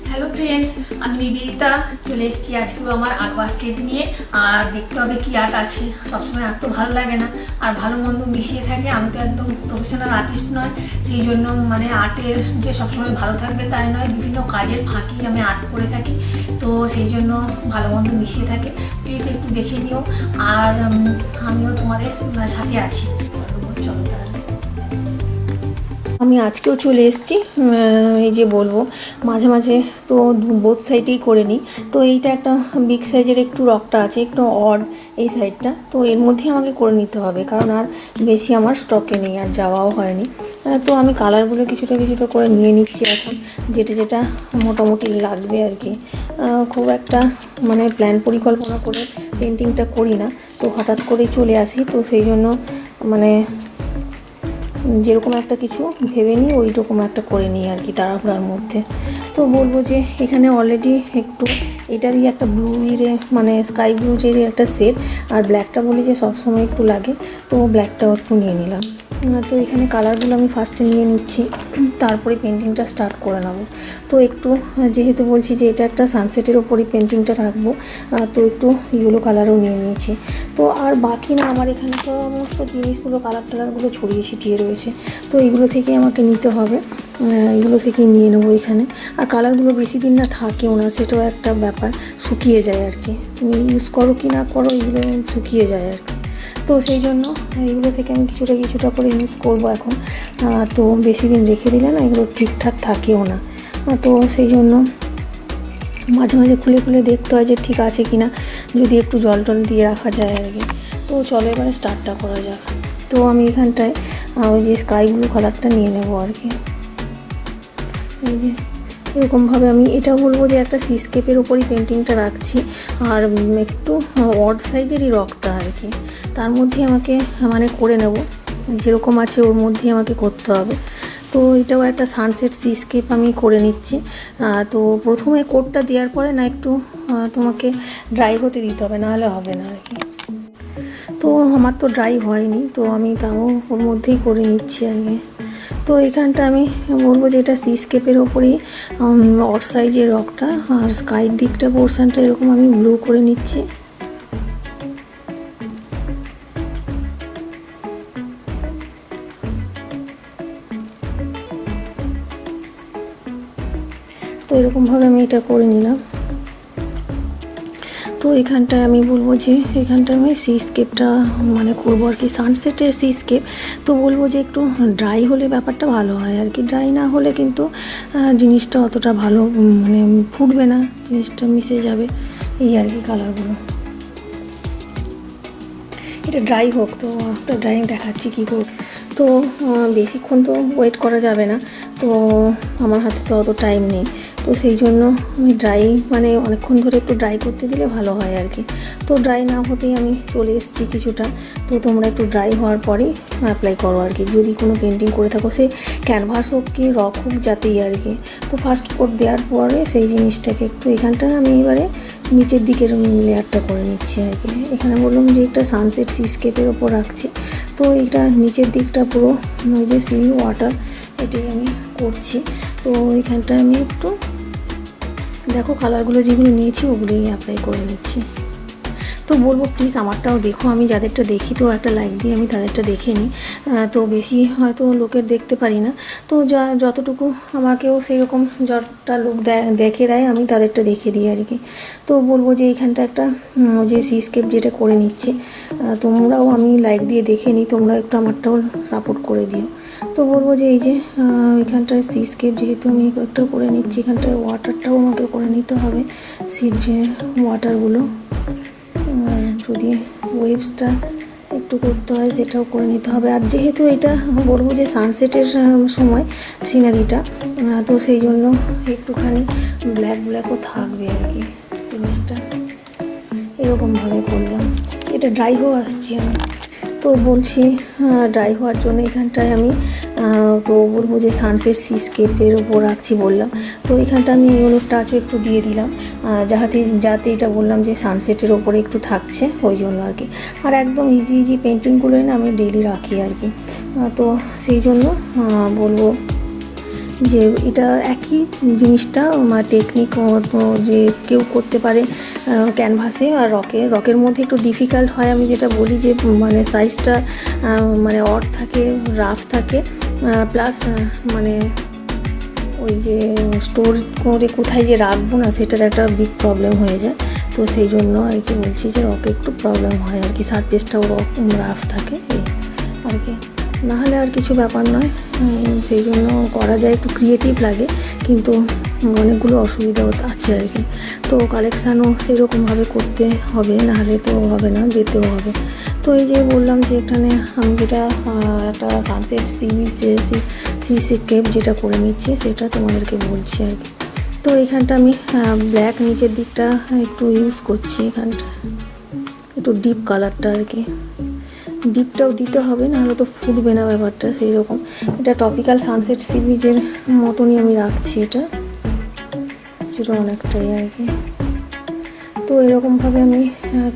Hello friends, আমি নিবেদিতা চলে এসেছি আজকেও আমার আর্ট বাস্কেট নিয়ে। আর দেখতে হবে কি আর্ট আছে। সবসময় আর্ট তো ভালো লাগে না, আর ভালো মন্দ মিশিয়ে থাকে। আমি তো একদম প্রফেশনাল আর্টিস্ট নয়, সেই জন্য মানে আর্টের যে সবসময় ভালো থাকবে তাই নয়, বিভিন্ন কাজের ফাঁকি আমি আর্ট করে থাকি, তো সেই জন্য ভালো মন্দ মিশিয়ে থাকে। প্লিজ একটু দেখে নিও, আর আমিও তোমাদের সাথে আছি। চলো তাহলে। আমি আজকেও চলে এসেছি, এই যে বলবো মাঝে মাঝে তো বোথ সাইডেই করে নিই। তো এইটা একটা বিগ সাইজের একটু রকটা আছে, একটু অড এই সাইডটা, তো এর মধ্যেই আমাকে করে নিতে হবে, কারণ আর বেশি আমার স্টকে নেই, আর যাওয়াও হয়নি। তো আমি কালারগুলো কিছুটা কিছুটা করে নিয়ে নিচ্ছি এখন, যেটা যেটা মোটামুটি লাগবে আর কি। খুব একটা মানে প্ল্যান পরিকল্পনা করে পেন্টিংটা করি না, তো হঠাৎ করেই চলে আসি, তো সেই জন্য মানে যেরকম একটা কিছু ভেবে নিই ওই রকম একটা করে নিই আর কি, তাড়াহুড়ার মধ্যে। তো বলবো যে এখানে অলরেডি একটু এটারই একটা ব্লুর মানে স্কাই ব্লুর একটা সেট, আর ব্ল্যাকটা বলি যে সবসময় একটু লাগে, তো ব্ল্যাকটাও একটু নিয়ে নিলাম। তো এখানে কালারগুলো আমি ফার্স্টে নিয়ে নিচ্ছি, তারপরে পেন্টিংটা স্টার্ট করে নেবো। তো একটু যেহেতু বলছি যে এটা একটা সানসেটের ওপরই পেন্টিংটা রাখবো, তো একটু ইয়েলো কালারও নিয়ে নিয়েছি। তো আর বাকি না, আমার এখানে তো সমস্ত জিনিসগুলো কালার টালারগুলো ছড়িয়ে ছিটিয়ে রয়েছে, তো এইগুলো থেকেই আমাকে নিতে হবে, এগুলো থেকেই নিয়ে নেবো এখানে। আর কালারগুলো বেশি দিন না থাকেও না, সেটাও একটা ব্যাপার, শুকিয়ে যায় আর কি। তুমি ইউজ করো কি না করো, এগুলো শুকিয়ে যায় আর কি। তো সেই জন্য এগুলো থেকে আমি কিছুটা কিছুটা করে ইউজ করবো এখন। তো বেশি দিন রেখে দিলে না এগুলো ঠিকঠাক থাকেও না, তো সেই জন্য মাঝে মাঝে খুলে খুলে দেখতে হয় যে ঠিক আছে কি না, যদি একটু জল টল দিয়ে রাখা যায় আর কি। তো চলো এবারে স্টার্টটা করা যাক। তো আমি এখানটায় ওই যে স্কাই ব্লু কালারটা নিয়ে নেবো আর কি। এই যে এরকমভাবে আমি এটা বলবো যে একটা সিস্কেপের ওপরই পেন্টিংটা রাখছি, আর একটু অড সাইজেরই রকটা আর কি, তার মধ্যে আমাকে মানে করে নেব, যেরকম আছে ওর মধ্যেই আমাকে করতে হবে। তো এটাও একটা সানসেট সিস্কেপ আমি করে নিচ্ছি। তো প্রথমে কোটটা দেওয়ার পরে না একটু তোমাকে ড্রাই হতে দিতে হবে, নাহলে হবে না আর কি। তো আমার তো ড্রাই হয়নি, তো আমি তাও ওর মধ্যেই করে নিচ্ছি আর কি। তো এখানটা আমি বলবো যে এটা সিস্কেপের ওপরেই অড সাইজের রকটা, আর স্কাইয়ের দিকটা পোর্শনটা এরকম আমি ব্লু করে নিচ্ছি। তো এরকমভাবে আমি এটা করে নিলাম। তো এখানটায় আমি বলবো যে এখানটায় আমি সিস্কেপটা মানে করবো আর কি, সানসেটের সিস্কেপ। তো বলবো যে একটু ড্রাই হলে ব্যাপারটা ভালো হয় আর কি, ড্রাই না হলে কিন্তু জিনিসটা অতটা ভালো মানে ফুটবে না, জিনিসটা মিশে যাবে এই আর কি কালারগুলো। এটা ড্রাই হোক, তো একটা ড্রাইং দেখাচ্ছি কী করব। তো বেশিক্ষণ তো ওয়েট করা যাবে না, তো আমার হাতে তো অত টাইম নেই, তো সেই জন্য আমি ড্রাই মানে অনেকক্ষণ ধরে একটু ড্রাই করতে দিলে ভালো হয় আর কি। তো ড্রাই না হতেই আমি চলে এসেছি কিছুটা। তো তোমরা একটু ড্রাই হওয়ার পরেই অ্যাপ্লাই করো আর কি, যদি কোনো পেন্টিং করে থাকো, সে ক্যানভাস হোক কি রক হোক যাতেই আর কি। তো ফার্স্ট কোট দেওয়ার পরে সেই জিনিসটাকে একটু এখানটা আমি এবারে নিচের দিকের লেয়ারটা করে নিচ্ছি আর কি। এখানে বললাম যে একটা সানসেট সিস্কেপের ওপর রাখছি, তো এইটা নিচের দিকটা পুরো ওই যে সি ওয়াটার এটাই আমি করছি। তো এখানটা আমি একটু দেখো কালারগুলো যেগুলো নিয়েছি ওগুলোই অ্যাপ্লাই করে নিচ্ছি। তো বলবো প্লিজ আমারটাও দেখো, আমি যাদেরটা দেখি তো একটা লাইক দিয়ে আমি তাদেরটা দেখে নিই, তো বেশি হয়তো লোকের দেখতে পারি না, তো যতটুকু আমাকেও সেই রকম যতটা লোক দেখে দেয় আমি তাদেরটা দেখে দিই আর কি। তো বলবো যে এইখানটা একটা যে সিস্কেপ যেটা করে নিচ্ছে, তোমরাও আমি লাইক দিয়ে দেখে নিই, তোমরা একটু আমারটাও সাপোর্ট করে দিও। তো বলবো যে এই যে এখানটায় সিস্কেপ যেহেতু আমি একটা করে নিচ্ছি, এখানটায় ওয়াটারটাও আমাকে করে নিতে হবে, সিট যে ওয়াটারগুলো, আর যদি ওয়েভসটা একটু করতে হয় সেটাও করে নিতে হবে। আর যেহেতু এটা বলবো যে সানসেটের সময় সিনারিটা, তো সেই জন্য একটুখানি ব্ল্যাকও থাকবে আর কি, জিনিসটা এরকমভাবে করলাম। এটা ড্রাই হয়ে আসছি আমি। তো বলছি ড্রাই হওয়ার জন্য এখানটায় আমি তো বলবো যে সানসেট সিস্কেপের ওপর রাখছি বললাম, তো এখানটা আমি ইউনিক টাচও একটু দিয়ে দিলাম, যাতে এটা বললাম যে সানসেটের ওপরে একটু থাকছে ওই জন্য আর কি। আর একদম ইজি পেন্টিংগুলোই না আমি ডেইলি রাখি আর কি। তো সেই জন্য বলবো যে এটা একই জিনিসটা টেকনিক যে কেউ করতে পারে ক্যানভাসে আর রকের মধ্যে একটু ডিফিকাল্ট হয়। আমি যেটা বলি যে মানে সাইজটা মানে অড থাকে, রাফ থাকে, প্লাস মানে ওই যে স্টোর করে কোথায় যে রাখবো না সেটার একটা বিগ প্রবলেম হয়ে যায়। তো সেই জন্য আর কি বলছি যে রকে একটু প্রবলেম হয় আর কি, সারফেসটাও রাফ থাকে এই আর কি, নাহলে আর কিছু ব্যাপার নয়। সেই জন্য করা যায়, একটু ক্রিয়েটিভ লাগে, কিন্তু অনেকগুলো অসুবিধাও আছে আর কি। তো কালেকশানও সেরকমভাবে করতে হবে, নাহলে তো হবে না, যেতেও হবে। তো এই যে বললাম যে এখানে আমি যেটা একটা সানসেট সিস্কেপ যেটা করে নিচ্ছি সেটা তোমাদেরকে বলছি আর কি। তো এখানটা আমি ব্ল্যাক নিচের দিকটা একটু ইউজ করছি, এখানটা একটু ডিপ কালারটা আর কি, ডিপটাও দিতে হবে, নাহলে তো ফুটবে না ব্যাপারটা সেই রকম। এটা টপিক্যাল সানসেট সি বিচের মতনই আমি রাখছি, এটা অনেকটাই আর কি। তো এরকমভাবে আমি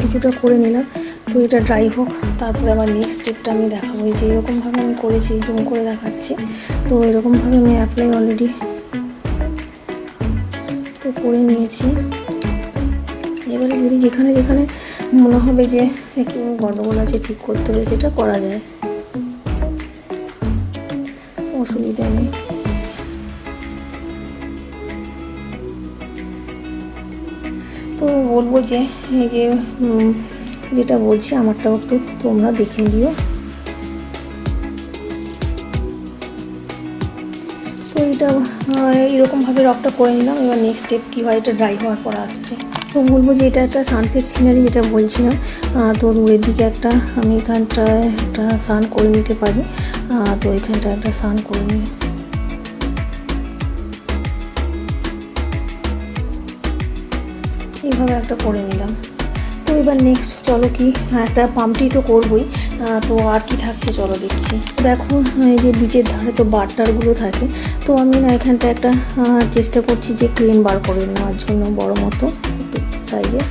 কিছুটা করে নিলাম। তো এটা ড্রাই হোক, তারপরে আবার নেক্সট স্টেপটা আমি দেখাবো। এই যে এরকমভাবে আমি করেছি, জুম করে দেখাচ্ছি। তো এরকমভাবে আমি অ্যাপ্লাই অলরেডি তো করে নিয়েছি। এবারে যদি যেখানে যেখানে মনে হবে যে একটু গন্ডগোল আছে, ঠিক করতে হবে, সেটা করা যায়, অসুবিধা নেই। তো বলবো যে এই যে যেটা বলছি আমারটাও একটু তোমরা দেখে দিও। তো এটা এরকমভাবে রকটা করে নিলাম। এবার নেক্সট স্টেপ কী হয়, এটা ড্রাই হওয়ার পর আসছে। তো বলবো যে এটা একটা সানসেট সিনারি যেটা বলছিলাম। তো দূরের দিকে একটা আমি এখানটায় একটা সান করে নিতে পারি। তো এখানটা একটা সান করে নিই। এইভাবে একটা করে নিলাম। তো এবার নেক্সট চলো কি একটা পাম্পটি তো করবই, তো আর কি থাকছে চলো দেখছি। দেখো এই যে বিচের ধারে তো বারটারগুলো থাকে, তো আমি না এখানটা একটা চেষ্টা করছি যে ক্রেন বার করে নেওয়ার জন্য, বড় মতো একটু সাইজে।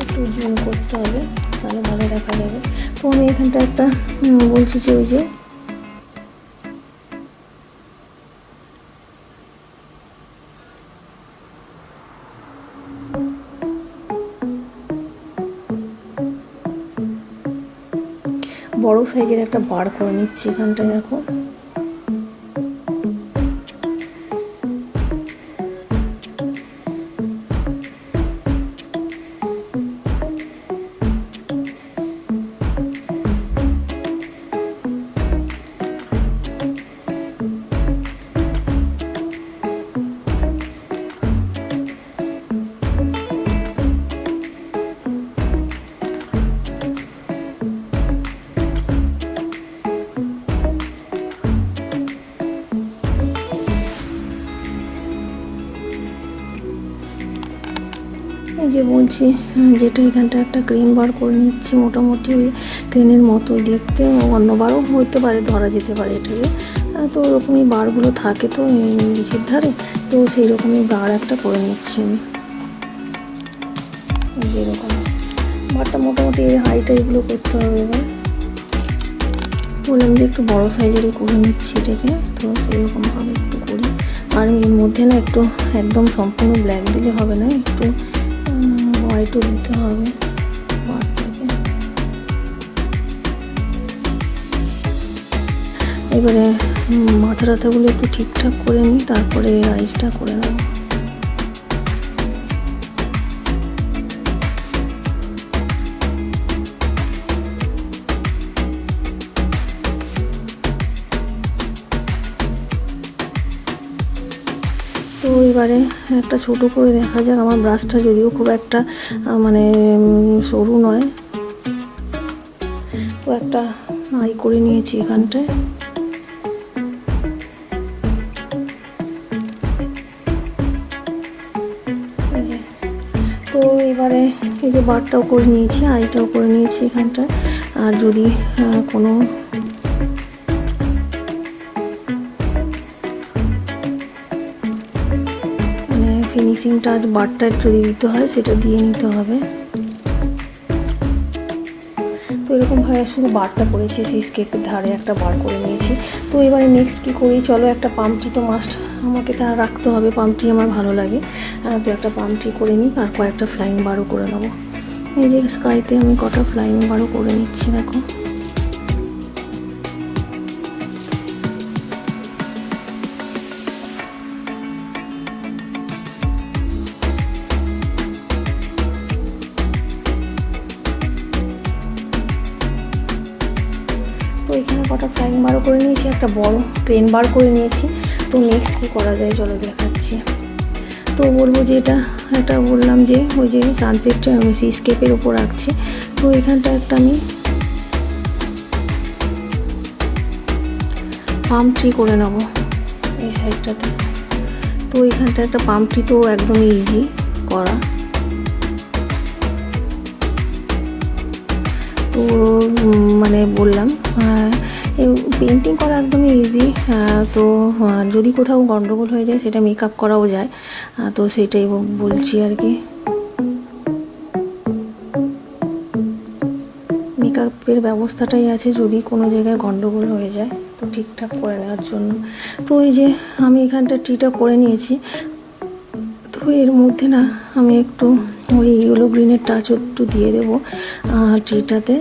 একটু জুম করতে হবে, তাহলে ভালো দেখা যাবে। তো আমি এখানটা একটা বলছি যে ওই যে বড় সাইজের একটা বার করে নিচ্ছি এখানটায়। দেখো এই যে বলছি যেটা এখানটা একটা ক্রেন বার করে নিচ্ছি, মোটামুটি ওই ক্রেনের মতোই দেখতে, অন্য বারও হতে পারে, ধরা যেতে পারে এটাকে। তো ওরকমই বারগুলো থাকে তো নিচের ধারে, তো সেই রকমই বার একটা করে নিচ্ছি আমি। যেরকম বারটা মোটামুটি এই হাইটা এগুলো করতে হবে। এবার বললাম যে একটু বড় সাইজেরই করে নিচ্ছি এটাকে, তো সেইরকমভাবে একটু করি। আর এর মধ্যে না একটু একদম সম্পূর্ণ ব্ল্যাক দিলে হবে না, একটু হোয়াইটও দিতে হবে বারটাকে। এবারে মাথা টাথাগুলো একটু ঠিকঠাক করে নিই, তারপরে আইসটা করে নেব। তো এবারে একটা ছোট করে দেখা যাক। আমার ব্রাশটা যদিও খুব একটা মানে সরু নয়, তো একটা আই করে নিয়েছি এখানটায়। তো এবারে এই যে বারটাও করে নিয়েছি, আইটাও করে নিয়েছি এখানটায়। আর যদি কোনো মানে ফিনিশিং টাচ বারটার যদি দিতে হয় সেটা দিয়ে নিতে হবে। তো এরকমভাবে শুধু বারটা করেছি, সিস্কেপের ধারে একটা বার করে নিয়েছি। তো এবারে নেক্সট কী করি, চলো একটা পামটি তো মাস্ট আমাকে তা রাখতে হবে, পামটি আমার ভালো লাগে। তো একটা পামটি করে নিই আর কয়েকটা ফ্লাইং বারও করে নেবো। এই যে স্কাইতে আমি কটা ফ্লাইং বারও করে নিচ্ছি, দেখো। তো এখানে কটা ফ্লাইং বারও করে নিয়েছি, একটা বড় ক্রেন বার করে নিয়েছি। তো নেক্সট কী করা যায় চলো দেখাচ্ছি। তো বলবো যে এটা বললাম যে ওই যে সানসেটটা আমি সিস্কেপের ওপর রাখছি। তো এখানটা একটা আমি পাম ট্রি করে নেব এই সাইডটাতে। তো এখানটা একটা পাম ট্রি তো একদমই ইজি করা। তো মানে বললাম পেন্টিং করা একদমই ইজি। তো যদি কোথাও গন্ডগোল হয়ে যায় সেটা মেকআপ করাও যায়, তো সেটাই বলছি আর কি। মেকআপের ব্যবস্থাটাই আছে যদি কোনো জায়গায় গন্ডগোল হয়ে যায় তো ঠিকঠাক করে নেওয়ার জন্য। তো এই যে আমি এখানটা ট্রিটা করে নিয়েছি। তো এর মধ্যে না আমি একটু ওই ইয়েলো গ্রিনের টাচ একটু দিয়ে দেবো ট্রিটাতে।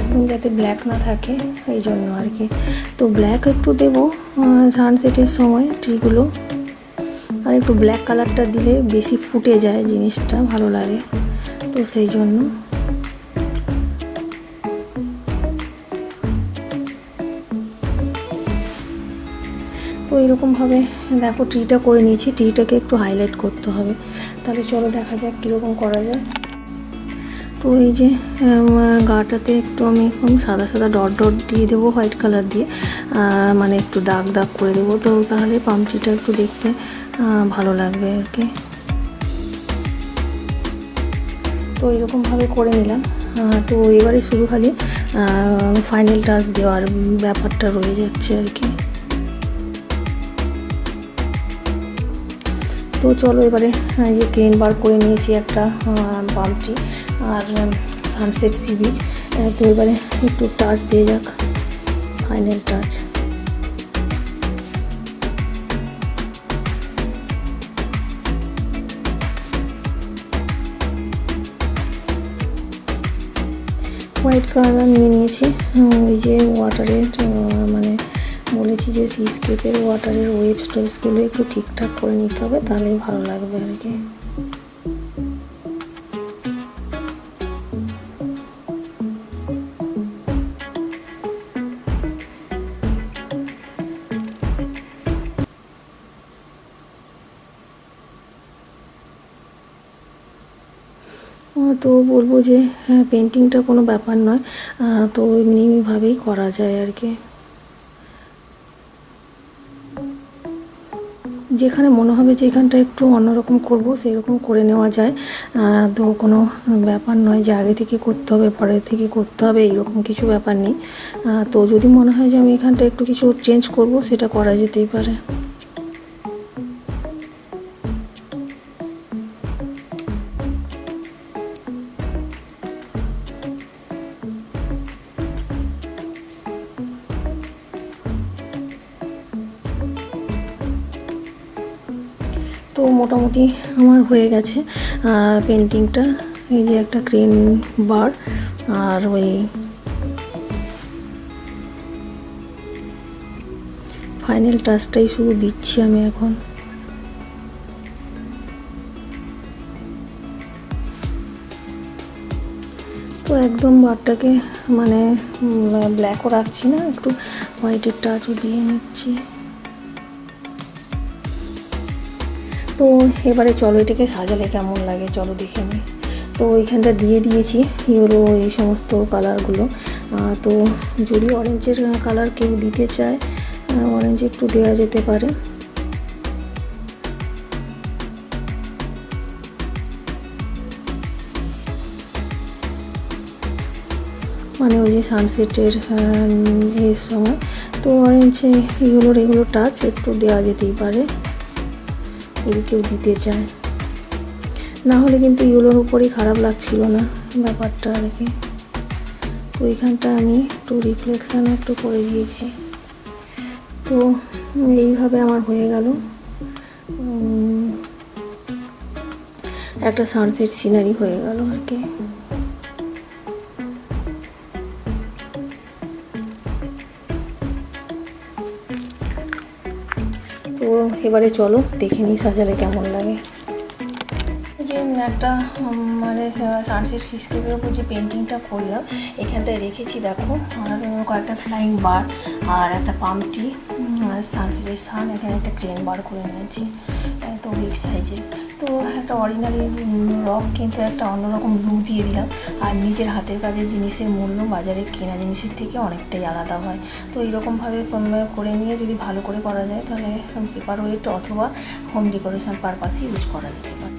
একদম যাতে ব্ল্যাক না থাকে এই জন্য আর কি। তো ব্ল্যাক একটু দেবো সানসেটের সময় ট্রিগুলো, আর একটু ব্ল্যাক কালারটা দিলে বেশি ফুটে যায় জিনিসটা, ভালো লাগে। তো সেই জন্য তো এরকমভাবে দেখো ট্রিটা করে নিয়েছি। ট্রিটাকে একটু হাইলাইট করতে হবে, তাহলে চলো দেখা যাক কীরকম করা যায়। তো এই যে গাটাতে একটু আমি সাদা সাদা ডট ডট দিয়ে দেবো হোয়াইট কালার দিয়ে, মানে একটু দাগ দাগ করে দেবো। তো তাহলে পাম ট্রিটা একটু দেখতে ভালো লাগবে আর কি। তো এরকমভাবে করে নিলাম। তো এবারে শুধু খালি ফাইনাল টাচ দেওয়ার ব্যাপারটা রয়ে যাচ্ছে আর কি। তো চলো এবারে যে ক্রেন বার করে নিয়েছি একটা পাম ট্রি আর সানসেট সি বিচ। তো এবারে একটু টাচ দিয়ে যাক, ফাইনাল টাচ। হোয়াইট কালার নিয়ে নিয়েছি। ওই যে ওয়াটারের মানে বলেছি যে সিস্কেপের ওয়াটারের ওয়েবস টোবসগুলো একটু ঠিকঠাক করে নিতে হবে, তাহলেই ভালো লাগবে আর কি। তো বলবো যে হ্যাঁ, পেন্টিংটা কোনো ব্যাপার নয়, তো এমনিভাবেই করা যায় আর কি। যেখানে মনে হবে যে এখানটা একটু অন্যরকম করবো সেরকম করে নেওয়া যায়। তো কোনো ব্যাপার নয় যে আগে থেকে করতে হবে পরে থেকে করতে হবে, এরকম কিছু ব্যাপার নেই। তো যদি মনে হয় যে আমি এখানটা একটু কিছু চেঞ্জ করব সেটা করা যেতেই পারে। তো মোটামুটি আমার হয়ে গেছে পেন্টিংটা। এই যে একটা ক্রেন বার আর ওই ফাইনাল টাচটাই শুধু দিচ্ছি আমি এখন। তো একদম বারটাকে মানে ব্ল্যাকও রাখছি না, একটু হোয়াইটের টাচও দিয়ে নিচ্ছি। তো এবারে চলো এটাকে সাজালে কেমন লাগে চলো দেখে নিই। তো এইখানটা দিয়ে দিয়েছি ইয়েলো এই সমস্ত কালারগুলো, তো যদি অরেঞ্জের কালার কেউ দিতে চায়, অরেঞ্জ একটু দেওয়া যেতে পারে। মানে ওই যে সানসেটের এর সময় তো অরেঞ্জে এগুলো টাচ একটু দেওয়া যেতেই পারে যদি কেউ দিতে চায়। না হলে কিন্তু ইয়েলোর উপরেই খারাপ লাগছিল না ব্যাপারটা আর কি। তো এইখানটা আমি একটু রিফ্লেকশান একটু করে দিয়েছি। তো এইভাবে আমার হয়ে গেল একটা সানসেট সিনারি হয়ে গেল আর কি। তো এবারে চলো দেখে নিই সাজালে কেমন লাগে। যে একটা মানে সানসেট সিস্কেপের উপর যে পেন্টিংটা করলাম এখানটায় রেখেছি দেখো, আর কয়েকটা ফ্লাইং বার আর একটা পাম্পটি সানসেটের সান, এখানে একটা ক্রেন বার করে নিয়েছি তো বিগ সাইজের। তো একটা অর্ডিনারি রক কিন্তু একটা অন্যরকম লুক দিয়ে দিলাম। আর নিজের হাতের কাজের জিনিসের মূল্য বাজারে কেনা জিনিসের থেকে অনেকটাই আলাদা হয়। তো এইরকমভাবে করে নিয়ে যদি ভালো করে করা যায় তাহলে পেপার ওয়েট অথবা হোম ডেকোরেশন পারপাসে ইউজ করা যেতে পারে।